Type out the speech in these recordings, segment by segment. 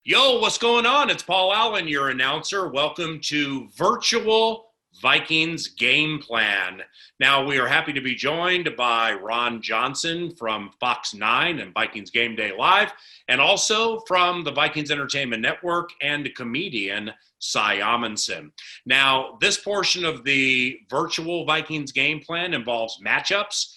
Yo, what's going on? It's Paul Allen, your announcer. Welcome to Virtual Vikings Game Plan. Now, we are happy to be joined by Ron Johnson from Fox 9 and Vikings Game Day Live, and also from the Vikings Entertainment Network and comedian Cy Amundson. Now, this portion of the Virtual Vikings Game Plan involves matchups.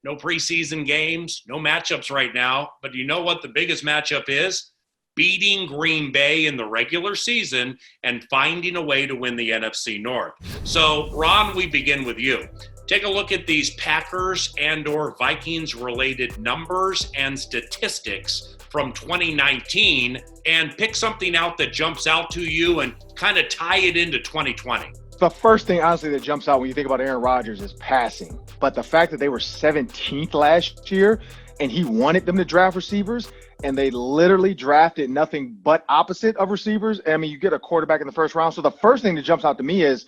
No preseason games, no matchups right now, but you know what the biggest matchup is? Beating Green Bay in the regular season and finding a way to win the NFC North. So, Ron, we begin with you. Take a look at these Packers and or Vikings related numbers and statistics from 2019 and pick something out that jumps out to you and kind of tie it into 2020. The first thing, honestly, that jumps out when you think about Aaron Rodgers is passing. But the fact that they were 17th last year and he wanted them to draft receivers, and they literally drafted nothing but opposite of receivers. I mean, you get a quarterback in the first round. So the first thing that jumps out to me is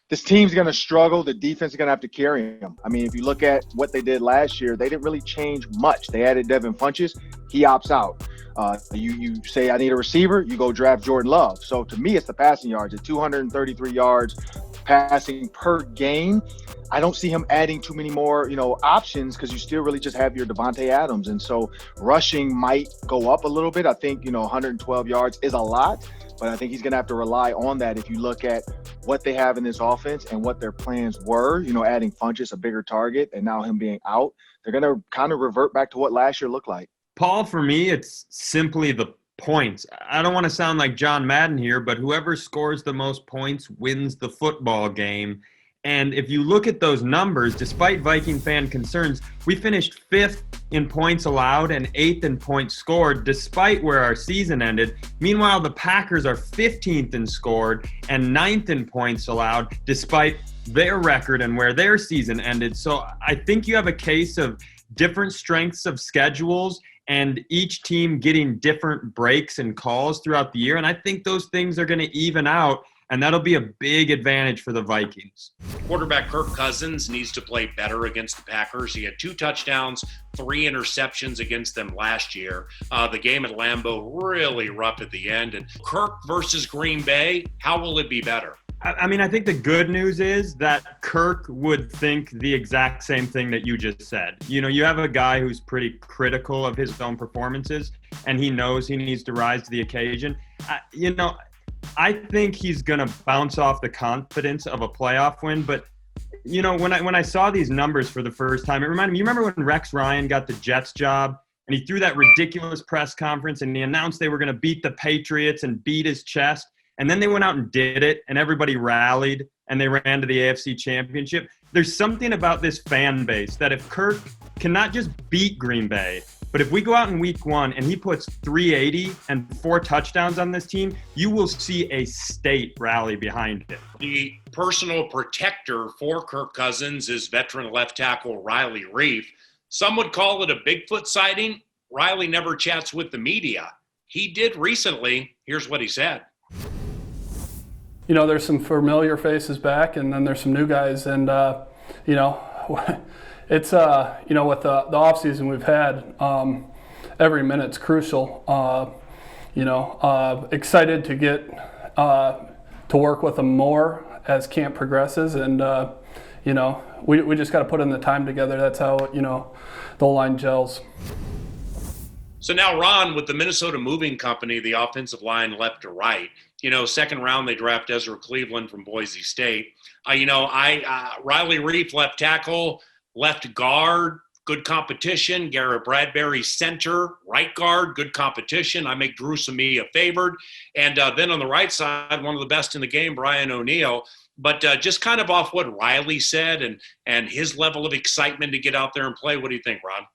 this team's going to struggle. The defense is going to have to carry them. I mean, if you look at what they did last year, they didn't really change much. They added Devin Funchess. He opts out. You say, I need a receiver, you go draft Jordan Love. So to me, it's the passing yards at 233 yards passing per game. I don't see him adding too many more, options because you still really just have your Devontae Adams. And so rushing might go up a little bit. I think, 112 yards is a lot, but I think he's going to have to rely on that if you look at what they have in this offense and what their plans were, adding Funchess, a bigger target, and now him being out. They're going to kind of revert back to what last year looked like. Paul, for me, it's simply the points. I don't want to sound like John Madden here, but whoever scores the most points wins the football game. And if you look at those numbers, despite Viking fan concerns, we finished 5th in points allowed and 8th in points scored, despite where our season ended. Meanwhile, the Packers are 15th in scored and 9th in points allowed, despite their record and where their season ended. So I think you have a case of different strengths of schedules and each team getting different breaks and calls throughout the year. And I think those things are going to even out, and that'll be a big advantage for the Vikings. Quarterback Kirk Cousins needs to play better against the Packers. He had 2 touchdowns, 3 interceptions against them last year. The game at Lambeau really rough at the end. And Kirk versus Green Bay, how will it be better? I mean, I think the good news is that Kirk would think the exact same thing that you just said. You have a guy who's pretty critical of his own performances, and he knows he needs to rise to the occasion. I think he's going to bounce off the confidence of a playoff win. But, when I saw these numbers for the first time, it reminded me, you remember when Rex Ryan got the Jets job and he threw that ridiculous press conference and he announced they were going to beat the Patriots and beat his chest? And then they went out and did it, and everybody rallied, and they ran to the AFC Championship. There's something about this fan base that if Kirk can not just beat Green Bay, but if we go out in week 1 and he puts 380 and 4 touchdowns on this team, you will see a state rally behind it. The personal protector for Kirk Cousins is veteran left tackle Riley Reiff. Some would call it a Bigfoot sighting. Riley never chats with the media. He did recently. Here's what he said. There's some familiar faces back, and then there's some new guys. And, it's, with the offseason we've had, every minute's crucial. Excited to get to work with them more as camp progresses. And, we just got to put in the time together. That's how, the line gels. So now, Ron, with the Minnesota Moving Company, the offensive line left to right, second round, they draft Ezra Cleveland from Boise State. Riley Reiff, left tackle, left guard, good competition. Garrett Bradbury, center, right guard, good competition. I make Drew Samia favored. And then on the right side, one of the best in the game, Brian O'Neill. But just kind of off what Riley said and his level of excitement to get out there and play, what do you think, Ron?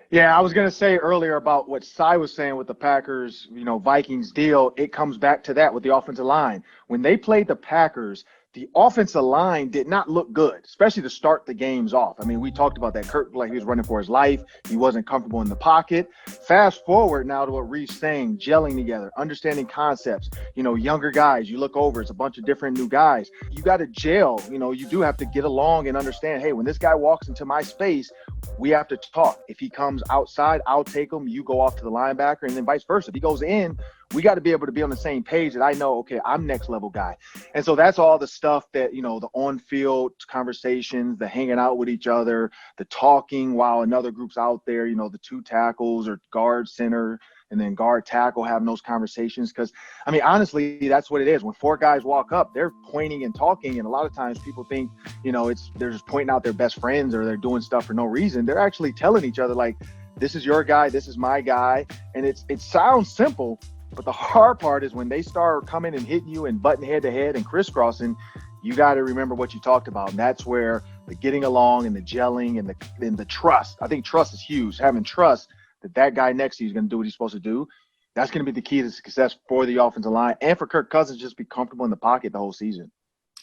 Yeah, I was going to say earlier about what Cy was saying with the Packers, Vikings deal. It comes back to that with the offensive line. When they played the Packers, the offensive line did not look good, especially to start the games off. I mean, we talked about that. Kirk, like, he was running for his life. He wasn't comfortable in the pocket. Fast forward now to what Reeve's saying, gelling together, understanding concepts. You know, younger guys, you look over, it's a bunch of different new guys. You got to gel. You know, you do have to get along and understand, hey, when this guy walks into my space, we have to talk. If he comes outside, I'll take him. You go off to the linebacker, and then vice versa. If he goes in, we got to be able to be on the same page that I know, okay, I'm next level guy. And so that's all the stuff that, you know, the on-field conversations, the hanging out with each other, the talking while another group's out there, you know, the two tackles or guard center and then guard tackle having those conversations. Because, I mean, honestly, that's what it is. When four guys walk up, they're pointing and talking. And a lot of times people think, you know, they're just pointing out their best friends or they're doing stuff for no reason. They're actually telling each other, like, this is your guy, this is my guy. And it sounds simple, but the hard part is when they start coming and hitting you and butting head to head and crisscrossing, you got to remember what you talked about. And that's where the getting along and the gelling and the trust. I think trust is huge. Having trust that guy next to you is going to do what he's supposed to do. That's going to be the key to success for the offensive line and for Kirk Cousins, just be comfortable in the pocket the whole season.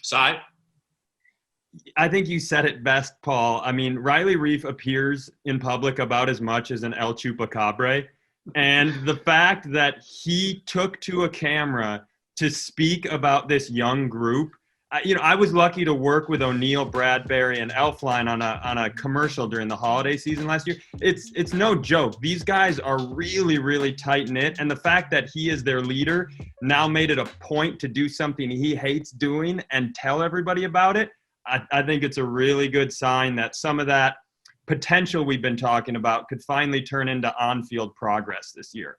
Side? I think you said it best, Paul. I mean, Riley Reef appears in public about as much as an El Chupacabra. And the fact that he took to a camera to speak about this young group, you know, I was lucky to work with O'Neill, Bradbury, and Elfline on a commercial during the holiday season last year. It's no joke. These guys are really, really tight-knit, and the fact that he is their leader now made it a point to do something he hates doing and tell everybody about it. I think it's a really good sign that some of that potential we've been talking about could finally turn into on-field progress this year.